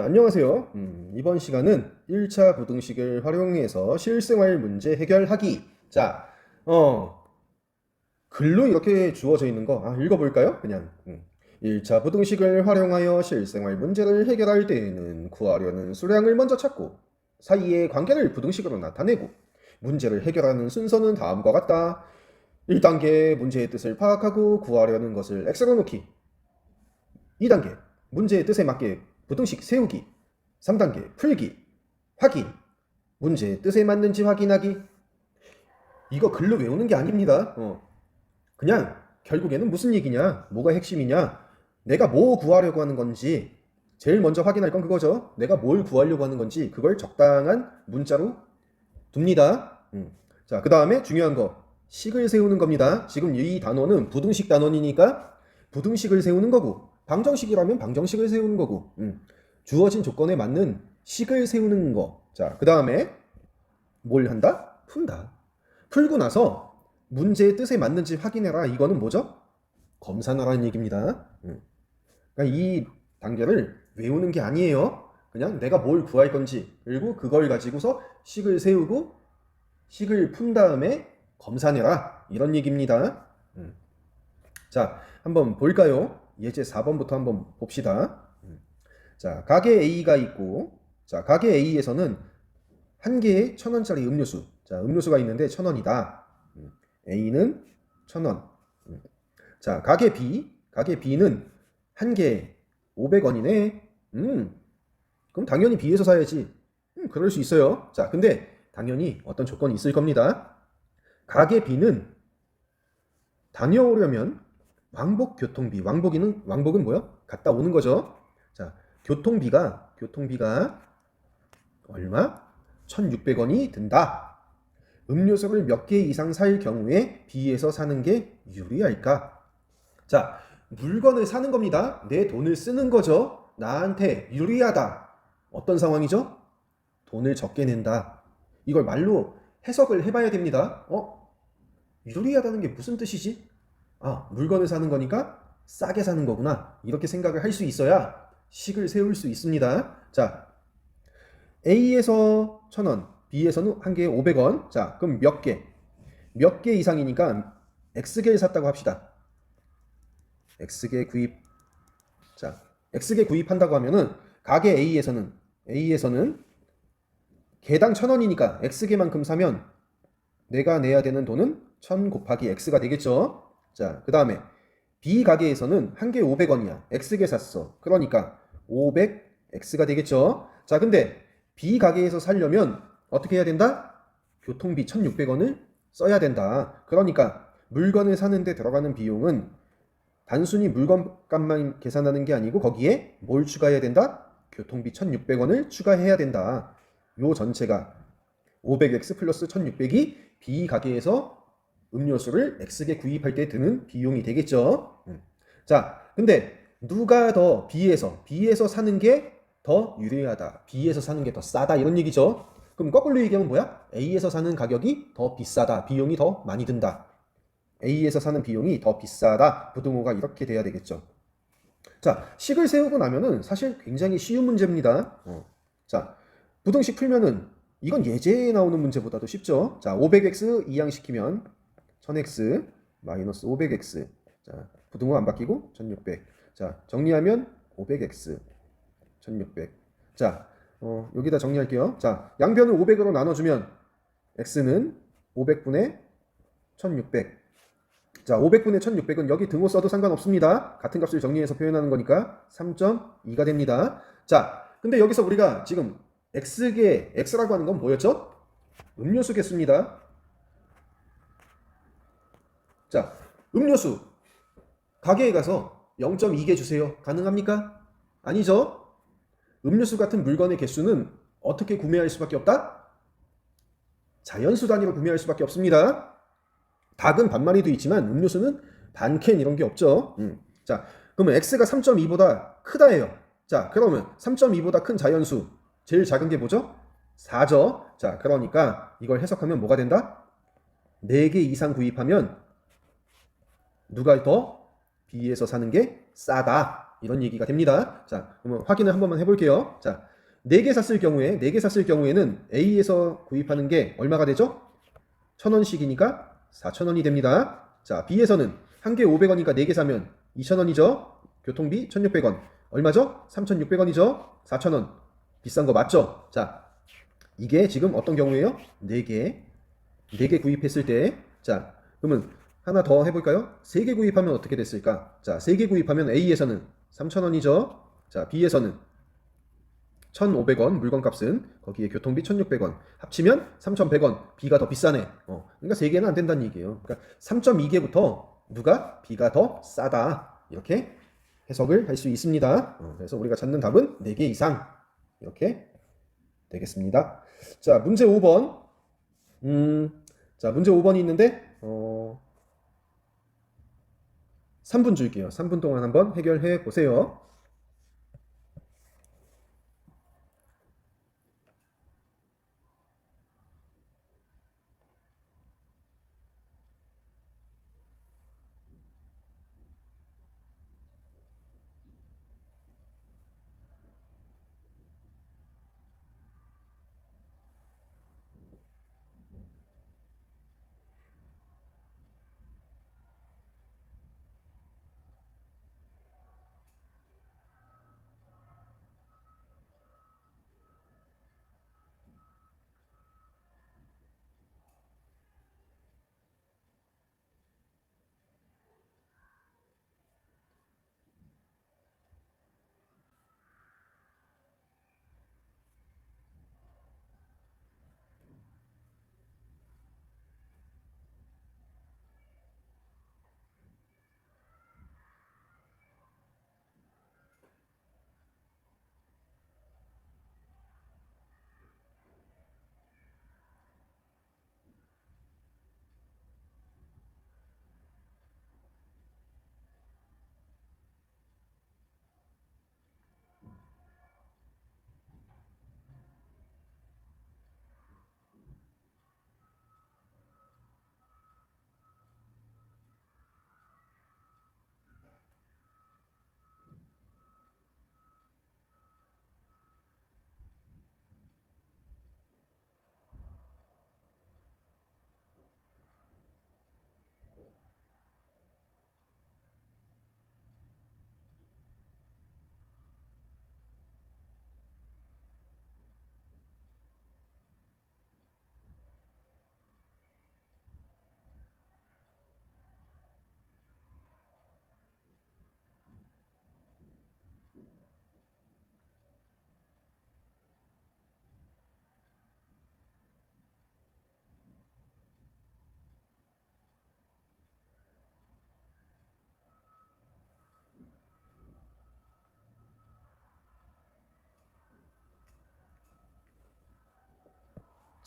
안녕하세요. 이번 시간은 1차 부등식을 활용해서 실생활 문제 해결하기. 자, 글로 이렇게 주어져 있는 거, 읽어볼까요? 그냥. 1차 부등식을 활용하여 실생활 문제를 해결할 때에는 구하려는 수량을 먼저 찾고, 사이의 관계를 부등식으로 나타내고, 문제를 해결하는 순서는 다음과 같다. 1단계 문제의 뜻을 파악하고 구하려는 것을 X로 놓기. 2단계 문제의 뜻에 맞게 부등식 세우기. 3단계 풀기. 확인. 문제의 뜻에 맞는지 확인하기. 이거 글로 외우는 게 아닙니다. 그냥 결국에는 무슨 얘기냐, 뭐가 핵심이냐, 내가 뭐 구하려고 하는 건지 제일 먼저 확인할 건 그거죠. 내가 뭘 구하려고 하는 건지 그걸 적당한 문자로 둡니다. 자, 그 다음에 중요한 거 식을 세우는 겁니다. 지금 이 단원은 부등식 단원이니까 부등식을 세우는 거고, 방정식이라면 방정식을 세우는 거고, 주어진 조건에 맞는 식을 세우는 거. 자, 그 다음에 뭘 한다? 푼다. 풀고 나서 문제의 뜻에 맞는지 확인해라. 이거는 뭐죠? 검산하라는 얘기입니다. 그러니까 이 단계를 외우는 게 아니에요. 그냥 내가 뭘 구할 건지, 그리고 그걸 가지고서 식을 세우고 식을 푼 다음에 검산해라. 이런 얘기입니다. 자, 한번 볼까요? 예제 4번부터 한번 봅시다. 자, 가게 A가 있고, 자, 가게 A에서는 한 개에 1,000원짜리 음료수. 자, 음료수가 있는데 1,000원이다. A는 1,000원. 자, 가게 B는 한 개에 500원이네. 그럼 당연히 B에서 사야지. 그럴 수 있어요. 자, 근데 당연히 어떤 조건이 있을 겁니다. 가게 B는 다녀오려면 왕복 교통비. 왕복은 뭐요? 갔다 오는 거죠. 자, 교통비가 얼마? 1,600원이 든다. 음료수를 몇 개 이상 살 경우에 B에서 사는 게 유리할까? 자, 물건을 사는 겁니다. 내 돈을 쓰는 거죠. 나한테 유리하다. 어떤 상황이죠? 돈을 적게 낸다. 이걸 말로 해석을 해봐야 됩니다. 유리하다는 게 무슨 뜻이지? 물건을 사는 거니까 싸게 사는 거구나. 이렇게 생각을 할 수 있어야 식을 세울 수 있습니다. 자, A에서 1,000원, B에서는 한 개에 500원. 자, 그럼 몇 개? 몇 개 이상이니까 X개를 샀다고 합시다. X개 구입. 자, X개 구입한다고 하면은 가게 A에서는 개당 1,000원이니까 X개만큼 사면 내가 내야 되는 돈은 1,000 곱하기 X가 되겠죠. 자, 그 다음에 B 가게에서는 한 개에 500원이야. X개 샀어. 그러니까 500X가 되겠죠. 자, 근데 B 가게에서 살려면 어떻게 해야 된다? 교통비 1,600원을 써야 된다. 그러니까 물건을 사는데 들어가는 비용은 단순히 물건값만 계산하는 게 아니고 거기에 뭘 추가해야 된다? 교통비 1,600원을 추가해야 된다. 요 전체가 500X 플러스 1,600이 B 가게에서 음료수를 X개 구입할 때 드는 비용이 되겠죠. 자, 근데 누가 더 B에서 사는 게 더 유리하다. B에서 사는 게 더 싸다. 이런 얘기죠. 그럼 거꾸로 얘기하면 뭐야? A에서 사는 가격이 더 비싸다. 비용이 더 많이 든다. A에서 사는 비용이 더 비싸다. 부등호가 이렇게 돼야 되겠죠. 자, 식을 세우고 나면은 사실 굉장히 쉬운 문제입니다. 자, 부등식 풀면은 이건 예제에 나오는 문제보다도 쉽죠. 자, 500X 이항시키면 1,000X 마이너스 500X. 자, 부등호 안 바뀌고 1,600. 자, 정리하면 500X 1,600. 자, 여기다 정리할게요. 자, 양변을 500으로 나눠주면 X는 500분의 1,600. 자, 500분의 1,600은 여기 등호 써도 상관없습니다. 같은 값을 정리해서 표현하는 거니까 3.2가 됩니다. 자, 근데 여기서 우리가 지금 X라고 하는 건 뭐였죠? 음료수 개수입니다. 자, 음료수 가게에 가서 0.2개 주세요. 가능합니까? 아니죠? 음료수 같은 물건의 개수는 어떻게 구매할 수밖에 없다? 자연수 단위로 구매할 수밖에 없습니다. 닭은 반마리도 있지만 음료수는 반캔 이런 게 없죠. 자, 그러면 X가 3.2보다 크다예요. 자, 그러면 3.2보다 큰 자연수 제일 작은 게 뭐죠? 4죠. 자, 그러니까 이걸 해석하면 뭐가 된다? 4개 이상 구입하면 누가 더? B에서 사는 게 싸다. 이런 얘기가 됩니다. 자, 그러면 확인을 한 번만 해볼게요. 자, 4개 샀을 경우에 4개 샀을 경우에는 A에서 구입하는 게 얼마가 되죠? 1,000원씩이니까 4,000원이 됩니다. 자, B에서는 한 개 500원이니까 4개 사면 2,000원이죠. 교통비 1,600원. 얼마죠? 3,600원이죠. 4,000원. 비싼 거 맞죠? 자, 이게 지금 어떤 경우예요? 4개 구입했을 때. 자, 그러면 하나 더 해볼까요? 3개 구입하면 어떻게 됐을까? 자, 3개 구입하면 A에서는 3,000원이죠. 자, B에서는 1,500원 물건값은 거기에 교통비 1,600원 합치면 3,100원. B가 더 비싸네. 그러니까 3개는 안 된다는 얘기예요. 그러니까 3.2개부터 누가 B가 더 싸다 이렇게 해석을 할 수 있습니다. 그래서 우리가 찾는 답은 4개 이상 이렇게 되겠습니다. 자, 문제 5번. 자, 문제 5번이 있는데 3분 줄게요. 3분 동안 한번 해결해 보세요.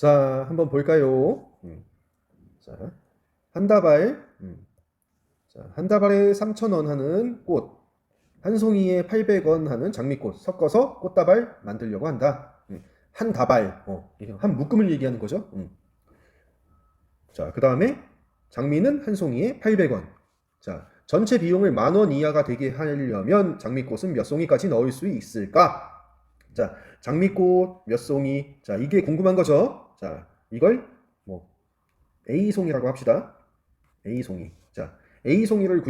자, 한번 볼까요? 자, 한 다발. 자, 한 다발에 3,000원 하는 꽃, 한 송이에 800원 하는 장미꽃 섞어서 꽃다발 만들려고 한다. 한 다발, 이게 한 묶음을 얘기하는 거죠. 자, 그 다음에 장미는 한 송이에 800원. 자, 전체 비용을 10,000원 이하가 되게 하려면 장미꽃은 몇 송이까지 넣을 수 있을까? 자, 장미꽃 몇 송이. 자, 이게 궁금한 거죠. 자, 이걸 뭐 A송이라고 합시다. A송이. 자, A송이를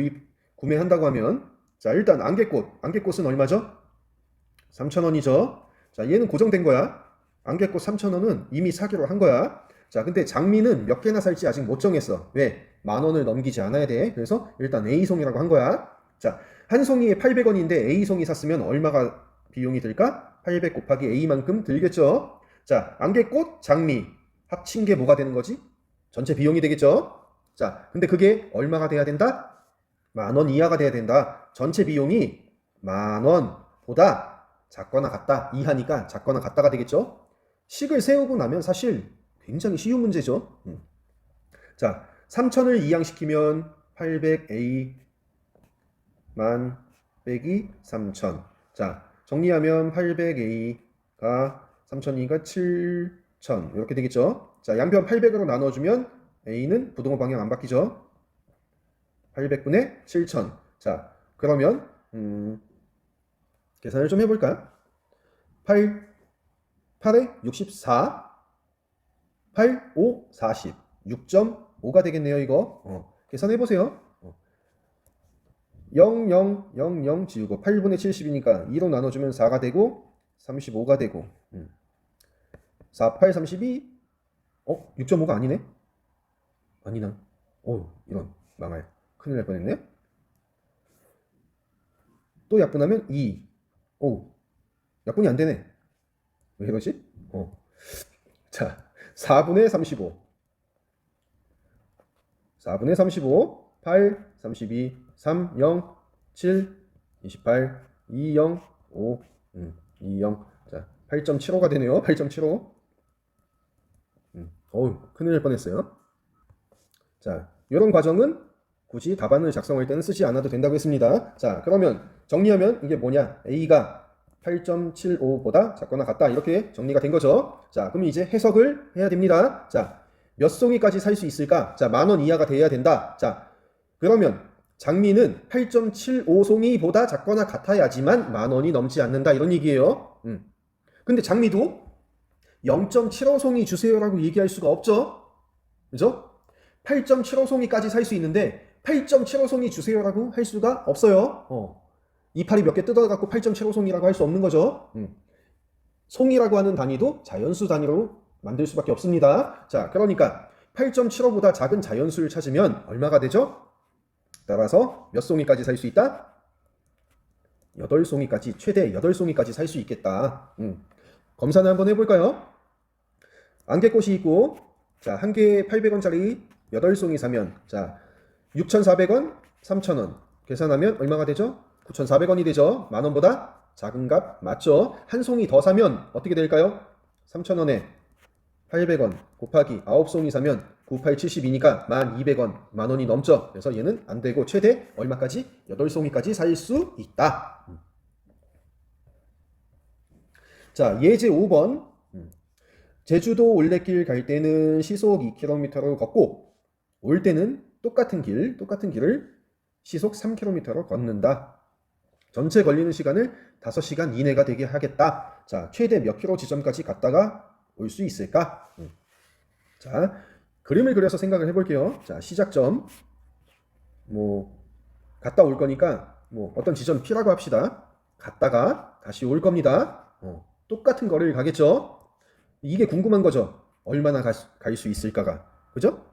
구매한다고 하면 자, 일단 안개꽃은 얼마죠? 3,000원이죠. 자, 얘는 고정된 거야. 안개꽃 3,000원은 이미 사기로 한 거야. 자, 근데 장미는 몇 개나 살지 아직 못 정했어. 왜? 10,000원을 넘기지 않아야 돼. 그래서 일단 A송이라고 한 거야. 자, 한 송이에 800원인데 A송이 샀으면 얼마가 비용이 들까? 800 곱하기 A만큼 들겠죠. 자, 안개꽃, 장미 합친 게 뭐가 되는 거지? 전체 비용이 되겠죠. 자, 근데 그게 얼마가 돼야 된다? 10,000원 이하가 돼야 된다. 전체 비용이 10,000원보다 작거나 같다. 이하니까 작거나 같다가 되겠죠. 식을 세우고 나면 사실 굉장히 쉬운 문제죠. 자, 3,000을 이항시키면 800A 만 빼기 3,000. 자, 정리하면 800A가 3,002가 7,000 이렇게 되겠죠. 자, 양변 800으로 나눠주면 A는 부동호 방향 안 바뀌죠. 800분의 7,000. 자, 그러면 계산을 좀 해볼까? 8, 8에 64, 8, 5, 40, 6.5가 되겠네요, 이거. 계산해보세요. 0, 0, 0, 0 지우고 8분의 70이니까 2로 나눠주면 4가 되고 35가 되고 4, 8, 32 6.5가 아니네? 아니나? 이런 망할 큰일 날 뻔했네. 또 약분하면 2. 약분이 안 되네. 왜 이러지? 자, 4분의 35. 4분의 35, 8, 32, 3, 0, 7, 28, 2, 0, 5, 2, 0. 자, 8.75가 되네요. 8.75. 큰일 날 뻔했어요. 자, 이런 과정은 굳이 답안을 작성할 때는 쓰지 않아도 된다고 했습니다. 자, 그러면 정리하면 이게 뭐냐? A가 8.75보다 작거나 같다. 이렇게 정리가 된 거죠. 자, 그럼 이제 해석을 해야 됩니다. 자, 몇 송이까지 살 수 있을까? 자, 10,000원 이하가 돼야 된다. 자, 그러면 장미는 8.75송이보다 작거나 같아야지만 10,000원이 넘지 않는다. 이런 얘기예요. 근데 장미도 0.75송이 주세요라고 얘기할 수가 없죠. 그죠? 8.75송이까지 살 수 있는데 8.75송이 주세요라고 할 수가 없어요. 이파리 몇 개 뜯어갖고 8.75송이라고 할 수 없는 거죠. 송이라고 하는 단위도 자연수 단위로 만들 수밖에 없습니다. 자, 그러니까 8.75보다 작은 자연수를 찾으면 얼마가 되죠? 따라서 몇 송이까지 살 수 있다? 8송이까지, 최대 8송이까지 살 수 있겠다. 검사는 한번 해볼까요? 안개꽃이 있고, 자, 한 개에 800원짜리 8송이 사면, 자, 6,400원, 3,000원. 계산하면 얼마가 되죠? 9,400원이 되죠? 10,000원보다 작은 값 맞죠? 한 송이 더 사면 어떻게 될까요? 3,000원에 800원 곱하기 9송이 사면 9, 8, 72니까 1,200원, 10,000원이 넘죠? 그래서 얘는 안 되고 최대 얼마까지? 8송이까지 살 수 있다. 자, 예제 5번. 제주도 올레길 갈 때는 시속 2km로 걷고 올 때는 똑같은 길을 시속 3km로 걷는다. 전체 걸리는 시간을 5시간 이내가 되게 하겠다. 자, 최대 몇 킬로 지점까지 갔다가 올 수 있을까? 자, 그림을 그려서 생각을 해볼게요. 자, 시작점. 갔다 올 거니까 어떤 지점 P라고 합시다. 갔다가 다시 올 겁니다. 똑같은 거리를 가겠죠? 이게 궁금한 거죠. 얼마나 갈 수 있을까가. 그죠?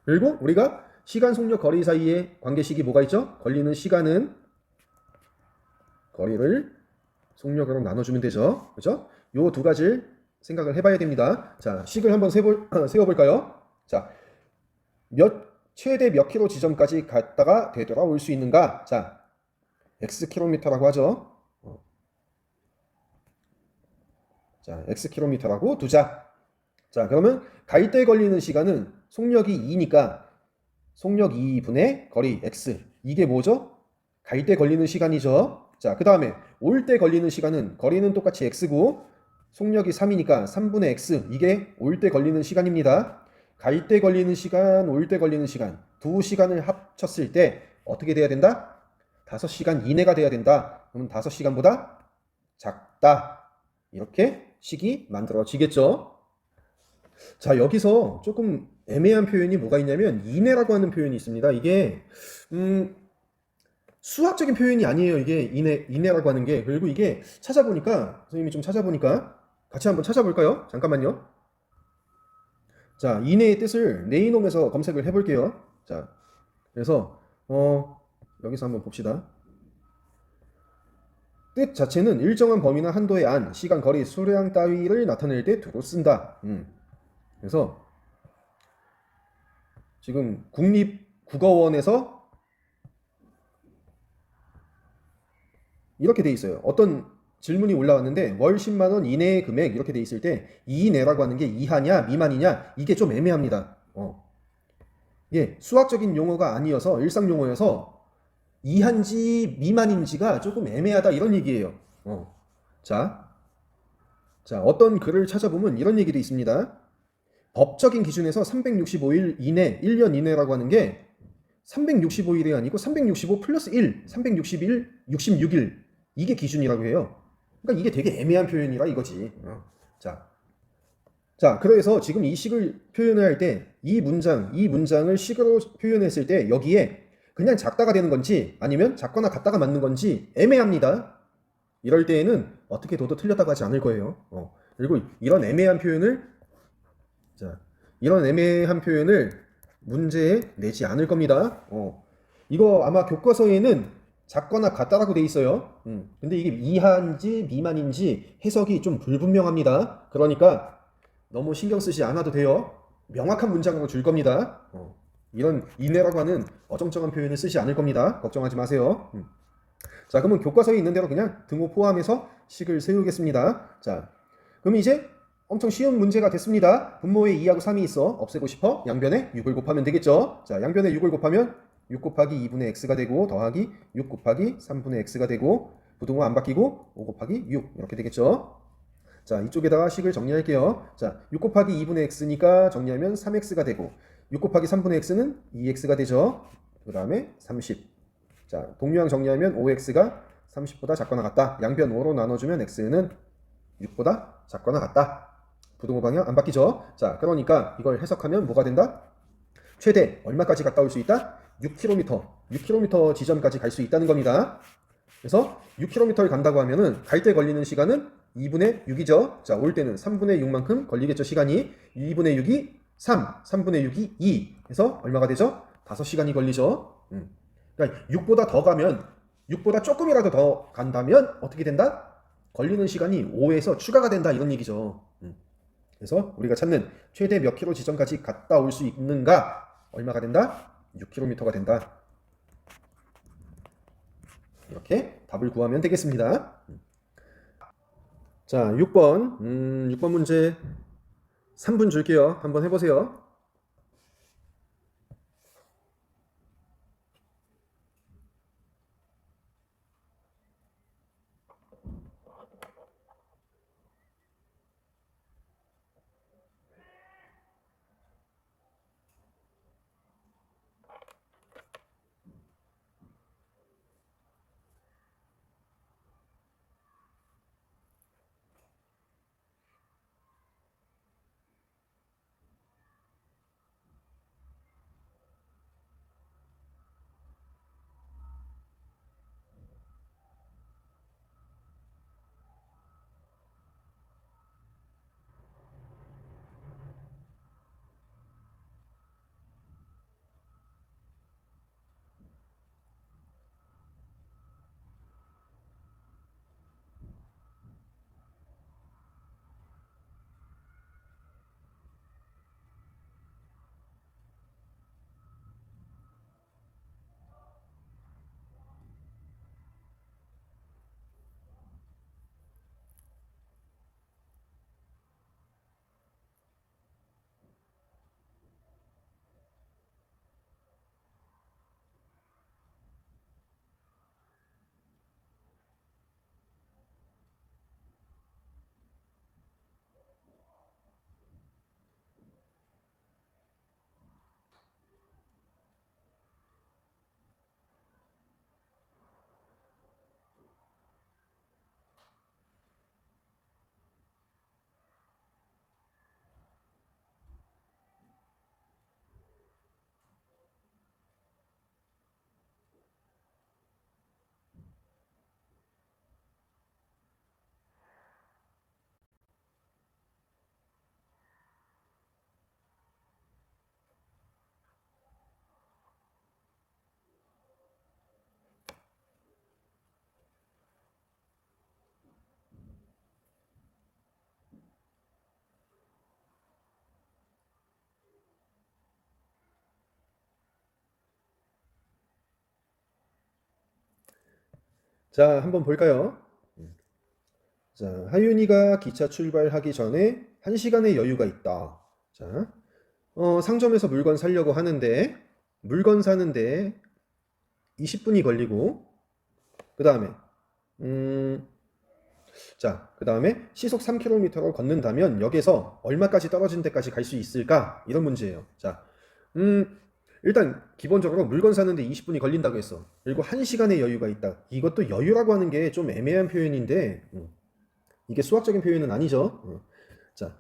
그리고 우리가 시간, 속력, 거리 사이에 관계식이 뭐가 있죠? 걸리는 시간은 거리를 속력으로 나눠주면 되죠. 그죠? 요 두 가지를 생각을 해봐야 됩니다. 자, 식을 한번 세워볼까요? 자, 최대 몇 킬로 지점까지 갔다가 되돌아올 수 있는가? 자, x 킬로미터라고 하죠. 자, x 킬로미터라고 두자. 자, 그러면 갈 때 걸리는 시간은 속력이 2니까 속력 2분의 거리 x. 이게 뭐죠? 갈 때 걸리는 시간이죠. 자, 그 다음에 올 때 걸리는 시간은 거리는 똑같이 x고 속력이 3이니까 3분의 x. 이게 올 때 걸리는 시간입니다. 갈 때 걸리는 시간, 올 때 걸리는 시간 두 시간을 합쳤을 때 어떻게 돼야 된다? 5시간 이내가 돼야 된다. 그러면 5시간보다 작다. 이렇게 식이 만들어지겠죠. 자, 여기서 조금 애매한 표현이 뭐가 있냐면 이내라고 하는 표현이 있습니다. 이게 수학적인 표현이 아니에요. 이게 이내라고 하는 게. 그리고 이게 찾아보니까 선생님이 좀 찾아보니까 같이 한번 찾아볼까요? 잠깐만요. 자, 이내의 뜻을 네이놈에서 검색을 해볼게요. 자, 그래서 여기서 한번 봅시다. 뜻 자체는 일정한 범위나 한도의 안, 시간, 거리, 수량 따위를 나타낼 때 두고 쓴다. 그래서 지금 국립국어원에서 이렇게 돼 있어요. 어떤 질문이 올라왔는데 월 10만 원 이내의 금액 이렇게 돼 있을 때 이내라고 하는 게 이하냐 미만이냐 이게 좀 애매합니다. 예, 수학적인 용어가 아니어서 일상 용어여서 이한지 미만인지가 조금 애매하다 이런 얘기예요. 자, 어떤 글을 찾아보면 이런 얘기도 있습니다. 법적인 기준에서 365일 이내, 1년 이내라고 하는 게 365일이 아니고 365 플러스 1, 361, 66일 이게 기준이라고 해요. 그러니까 이게 되게 애매한 표현이라 이거지. 자, 그래서 지금 이 식을 표현을 할 때 이 문장을 식으로 표현했을 때 여기에 그냥 작다가 되는 건지 아니면 작거나 같다가 맞는 건지 애매합니다. 이럴 때에는 어떻게 둬도 틀렸다고 하지 않을 거예요. 그리고 이런 애매한 표현을 문제에 내지 않을 겁니다. 이거 아마 교과서에는 작거나 같다라고 돼 있어요. 근데 이게 이하인지 미만인지 해석이 좀 불분명합니다. 그러니까 너무 신경 쓰지 않아도 돼요. 명확한 문장으로 줄 겁니다. 이런 이내라고 하는 어정쩡한 표현을 쓰지 않을 겁니다. 걱정하지 마세요. 자, 그러면 교과서에 있는 대로 그냥 등호 포함해서 식을 세우겠습니다. 자, 그럼 이제 엄청 쉬운 문제가 됐습니다. 분모에 2하고 3이 있어. 없애고 싶어? 양변에 6을 곱하면 되겠죠. 자, 양변에 6을 곱하면 6 곱하기 2분의 x가 되고 더하기 6 곱하기 3분의 x가 되고 부등호 안 바뀌고 5 곱하기 6 이렇게 되겠죠. 자, 이쪽에다가 식을 정리할게요. 자, 6 곱하기 2분의 x니까 정리하면 3x가 되고 6 곱하기 3분의 x는 2x가 되죠. 그 다음에 30. 자, 동류항 정리하면 5x가 30보다 작거나 같다. 양변 5로 나눠주면 x는 6보다 작거나 같다. 부등호 방향 안 바뀌죠. 자, 그러니까 이걸 해석하면 뭐가 된다? 최대 얼마까지 갔다 올 수 있다? 6km 지점까지 갈 수 있다는 겁니다. 그래서 6km를 간다고 하면은 갈 때 걸리는 시간은 2분의 6이죠. 자, 올 때는 3분의 6만큼 걸리겠죠, 시간이. 2분의 6이 3, 3분의 6이 2. 해서 얼마가 되죠? 5시간이 걸리죠. 그러니까 6보다 더 가면, 6보다 조금이라도 더 간다면 어떻게 된다? 걸리는 시간이 5에서 추가가 된다, 이런 얘기죠. 그래서 우리가 찾는 최대 몇 킬로 지점까지 갔다 올 수 있는가? 얼마가 된다? 6km가 된다. 이렇게 답을 구하면 되겠습니다. 자, 6번 문제 3분 줄게요. 한번 해보세요. 자, 한번 볼까요? 자, 하윤이가 기차 출발하기 전에 1시간의 여유가 있다. 자, 상점에서 물건 사려고 하는데 물건 사는데 20분이 걸리고 그 다음에 그 다음에 시속 3km로 걷는다면 역에서 얼마까지 떨어진 데까지 갈 수 있을까? 이런 문제예요. 자, 일단 기본적으로 물건 사는데 20분이 걸린다고 했어. 그리고 1시간의 여유가 있다. 이것도 여유라고 하는 게 좀 애매한 표현인데 이게 수학적인 표현은 아니죠. 자,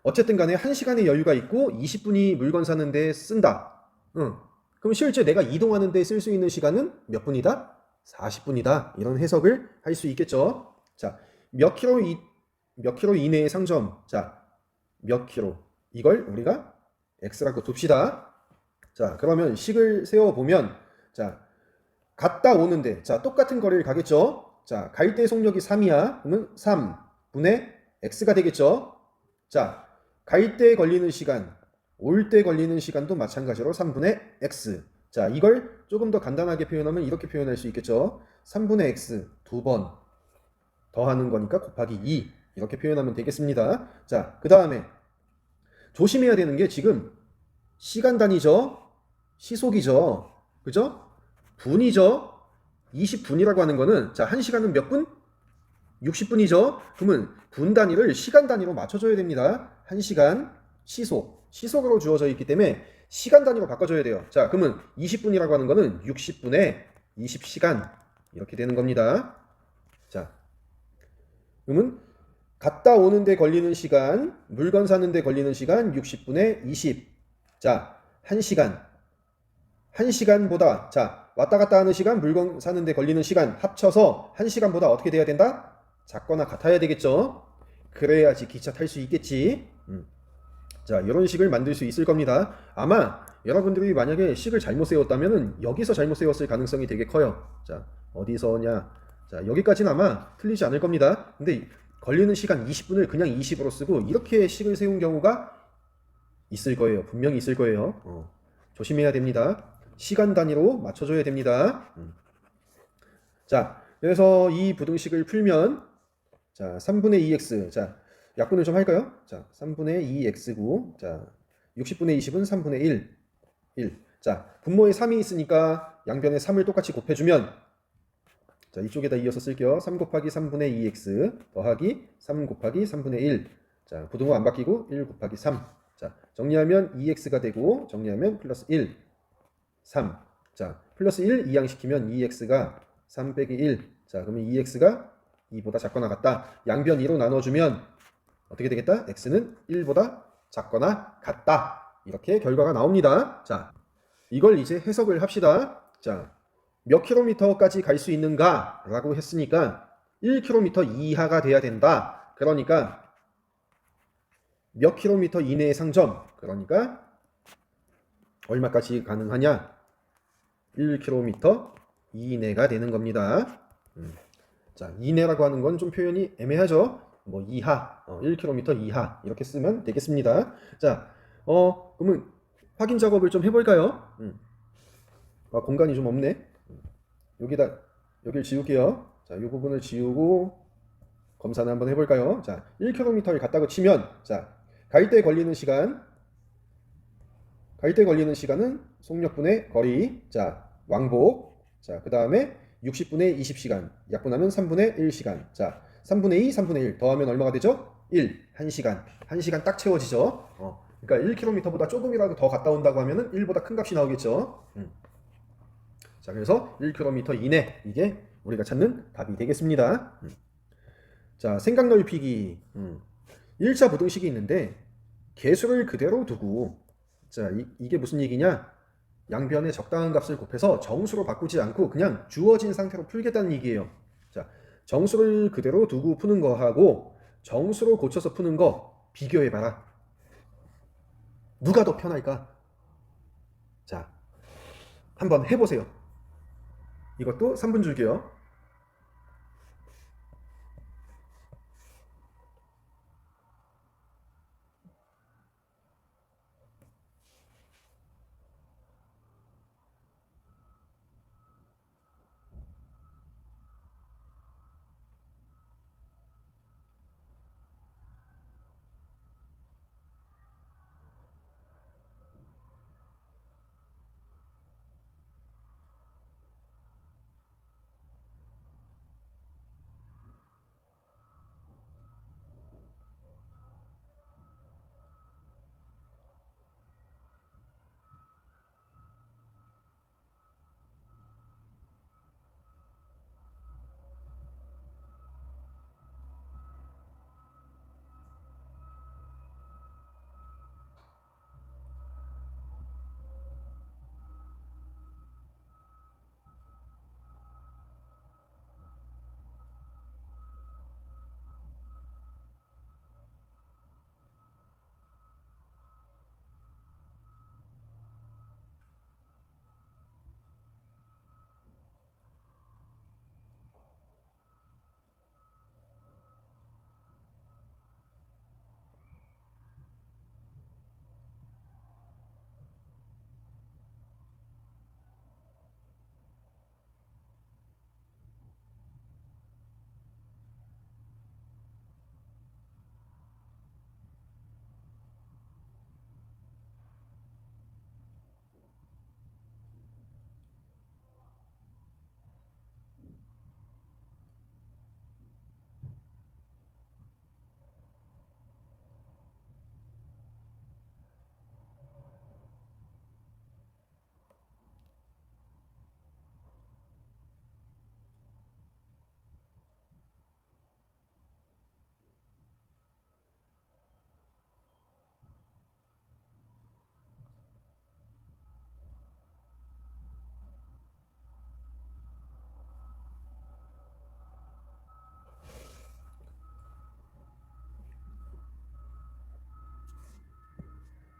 어쨌든 간에 1시간의 여유가 있고 20분이 물건 사는데 쓴다. 그럼 실제 내가 이동하는데 쓸 수 있는 시간은 몇 분이다? 40분이다. 이런 해석을 할 수 있겠죠. 자, 몇 킬로 이내의 상점. 자, 몇 킬로. 이걸 우리가 x라고 둡시다. 자, 그러면 식을 세워보면, 자, 갔다 오는데, 자, 똑같은 거리를 가겠죠? 자, 갈 때 속력이 3이야. 그러면 3분의 x가 되겠죠? 자, 갈 때 걸리는 시간, 올 때 걸리는 시간도 마찬가지로 3분의 x. 자, 이걸 조금 더 간단하게 표현하면 이렇게 표현할 수 있겠죠? 3분의 x 두 번 더하는 거니까 곱하기 2. 이렇게 표현하면 되겠습니다. 자, 그 다음에 조심해야 되는 게 지금 시간 단위죠? 시속이죠? 그죠? 분이죠? 20분이라고 하는 거는 자, 1시간은 몇 분? 60분이죠? 그러면 분 단위를 시간 단위로 맞춰줘야 됩니다. 1시간 시속으로 주어져 있기 때문에 시간 단위로 바꿔줘야 돼요. 자, 그러면 20분이라고 하는 거는 60분에 20시간 이렇게 되는 겁니다. 자, 그러면 갔다 오는데 걸리는 시간, 물건 사는데 걸리는 시간 60분에 20. 자, 1시간. 1시간보다 자, 왔다 갔다 하는 시간, 물건 사는데 걸리는 시간 합쳐서 1시간보다 어떻게 돼야 된다? 작거나 같아야 되겠죠. 그래야지 기차 탈 수 있겠지. 자, 이런 식을 만들 수 있을 겁니다. 아마 여러분들이 만약에 식을 잘못 세웠다면 여기서 잘못 세웠을 가능성이 되게 커요. 자, 어디서냐? 자, 여기까지는 아마 틀리지 않을 겁니다. 근데 걸리는 시간 20분을 그냥 20으로 쓰고 이렇게 식을 세운 경우가 있을 거예요. 분명히 있을 거예요. 조심해야 됩니다. 시간 단위로 맞춰줘야 됩니다. 자, 그래서 이 부등식을 풀면 자, 3분의 2x. 자, 약분을 좀 할까요? 자, 3분의 2x고. 자, 60분의 20은 3분의 1. 자, 분모에 3이 있으니까 양변에 3을 똑같이 곱해주면 자, 이쪽에다 이어서 쓸게요. 3 곱하기 3분의 2x 더하기 3 곱하기 3분의 1. 자, 부등호 안 바뀌고 1 곱하기 3. 자, 정리하면 2x가 되고 정리하면 플러스 1. 3. 자, 플러스 1 이항시키면 2x가 3 빼기 1. 자, 그러면 2x가 2보다 작거나 같다. 양변 2로 나눠주면 어떻게 되겠다? x는 1보다 작거나 같다. 이렇게 결과가 나옵니다. 자, 이걸 이제 해석을 합시다. 자, 몇 킬로미터까지 갈 수 있는가? 라고 했으니까 1킬로미터 이하가 돼야 된다. 그러니까 몇 킬로미터 이내의 상점. 그러니까 얼마까지 가능하냐? 1km 이내가 되는 겁니다. 자, 이내라고 하는 건 좀 표현이 애매하죠? 뭐 이하, 1km 이하 이렇게 쓰면 되겠습니다. 자, 그러면 확인 작업을 좀 해볼까요? 공간이 좀 없네. 여기를 지울게요. 자, 이 부분을 지우고 검사를 한번 해볼까요? 자, 1km를 갔다고 치면 자, 갈 때 걸리는 시간은 속력분의 거리. 자, 왕복. 자, 그 다음에 60분의 20시간. 약분하면 3분의 1시간. 자, 3분의 2, 3분의 1 더하면 얼마가 되죠? 1시간. 1시간 딱 채워지죠. 그러니까 1km보다 조금이라도 더 갔다 온다고 하면은 1보다 큰 값이 나오겠죠. 자, 그래서 1km 이내. 이게 우리가 찾는 답이 되겠습니다. 자, 생각 넓히기. 1차 부등식이 있는데 개수를 그대로 두고 자, 이게 무슨 얘기냐? 양변에 적당한 값을 곱해서 정수로 바꾸지 않고 그냥 주어진 상태로 풀겠다는 얘기예요. 자, 정수를 그대로 두고 푸는 거하고 정수로 고쳐서 푸는 거 비교해봐라. 누가 더 편할까? 자, 한번 해보세요. 이것도 3분 줄게요.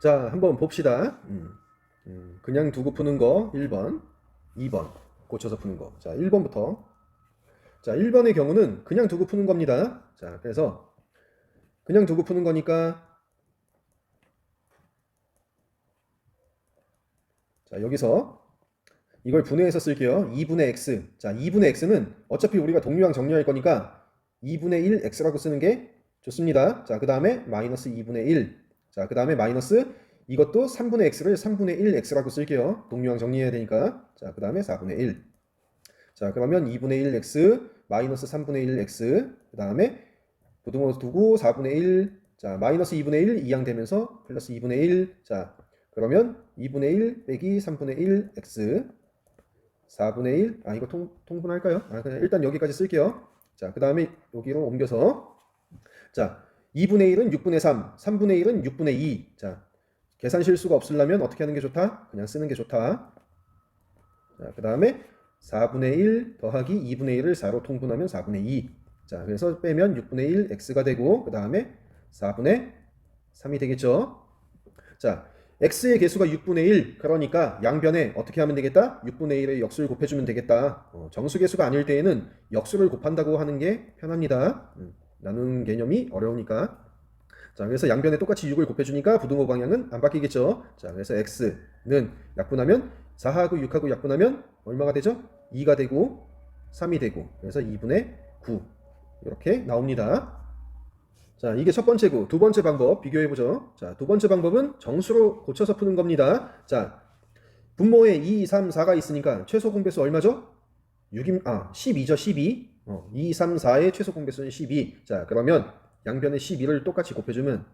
자, 한번 봅시다. 그냥 두고 푸는 거 1번, 2번 고쳐서 푸는 거. 자, 1번부터. 자, 1번의 경우는 그냥 두고 푸는 겁니다. 자, 그래서 그냥 두고 푸는 거니까 자, 여기서 이걸 분해해서 쓸게요. 2분의 x. 자, 2분의 x는 어차피 우리가 동류항 정리할 거니까 2분의 1 x라고 쓰는 게 좋습니다. 자, 그 다음에 마이너스 2분의 1. 자, 그 다음에 마이너스 이것도 3분의 x를 3분의 1 x라고 쓸게요. 동류항 정리해야 되니까. 자, 그 다음에 4분의 1. 자, 그러면 2분의 1 x 마이너스 3분의 1 x. 그 다음에 부등호 두고 4분의 1. 자, 마이너스 2분의 1 이항되면서 플러스 2분의 1. 자, 그러면 2분의 1 빼기 3분의 1 x 4분의 1. 아, 이거 통분할까요? 아, 그냥 일단 여기까지 쓸게요. 자, 그 다음에 여기로 옮겨서 자, 2분의 1은 6분의 3, 3분의 1은 6분의 2. 자, 계산 실수가 없으려면 어떻게 하는 게 좋다? 그냥 쓰는 게 좋다. 자, 그 다음에 4분의 1 더하기 2분의 1을 4로 통분하면 4분의 2. 자, 그래서 빼면 6분의 1 x가 되고 그 다음에 4분의 3이 되겠죠. 자, x의 개수가 6분의 1. 그러니까 양변에 어떻게 하면 되겠다? 6분의 1의 역수를 곱해주면 되겠다. 정수개수가 아닐 때에는 역수를 곱한다고 하는 게 편합니다. 나누는 개념이 어려우니까. 자, 그래서 양변에 똑같이 6을 곱해주니까 부등호 방향은 안 바뀌겠죠. 자, 그래서 x는 약분하면 4하고 6하고 약분하면 얼마가 되죠? 2가 되고 3이 되고 그래서 2분의 9 이렇게 나옵니다. 자, 이게 첫 번째고 두 번째 방법 비교해보죠. 자, 두 번째 방법은 정수로 고쳐서 푸는 겁니다. 자, 분모에 2, 3, 4가 있으니까 최소 공배수 얼마죠? 12죠, 12. 2, 3, 4의 최소 공배수는 12. 자, 그러면 양변에 12를 똑같이 곱해주면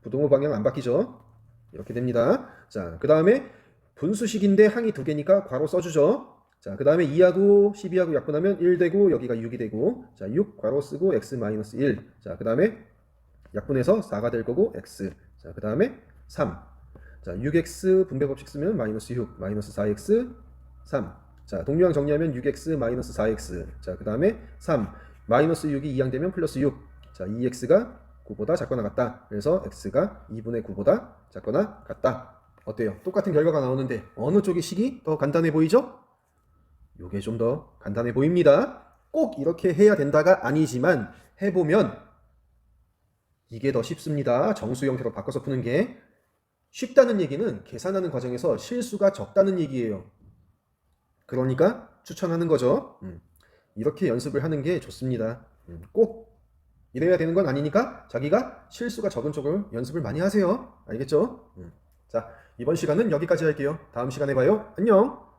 부등호 방향 안 바뀌죠? 이렇게 됩니다. 자, 그 다음에 분수식인데 항이 두 개니까 괄호 써주죠. 자, 그 다음에 2하고 12하고 약분하면 1 되고 여기가 6이 되고 자, 6 괄호 쓰고 x-1. 자, 그 다음에 약분해서 4가 될 거고 x. 자, 그 다음에 3. 자, 6x 분배법칙 쓰면 마이너스 6, 마이너스 4x 3. 자, 동류항 정리하면 6x 마이너스 4x. 자, 그 다음에 3. 마이너스 6이 이항되면 플러스 6. 자, 2x가 9보다 작거나 같다. 그래서 x가 2분의 9보다 작거나 같다. 어때요? 똑같은 결과가 나오는데 어느 쪽의 식이 더 간단해 보이죠? 요게 좀 더 간단해 보입니다. 꼭 이렇게 해야 된다가 아니지만 해보면 이게 더 쉽습니다. 정수 형태로 바꿔서 푸는 게 쉽다는 얘기는 계산하는 과정에서 실수가 적다는 얘기예요. 그러니까 추천하는 거죠. 이렇게 연습을 하는 게 좋습니다. 꼭 이래야 되는 건 아니니까 자기가 실수가 적은 쪽을 연습을 많이 하세요. 알겠죠? 자, 이번 시간은 여기까지 할게요. 다음 시간에 봐요. 안녕.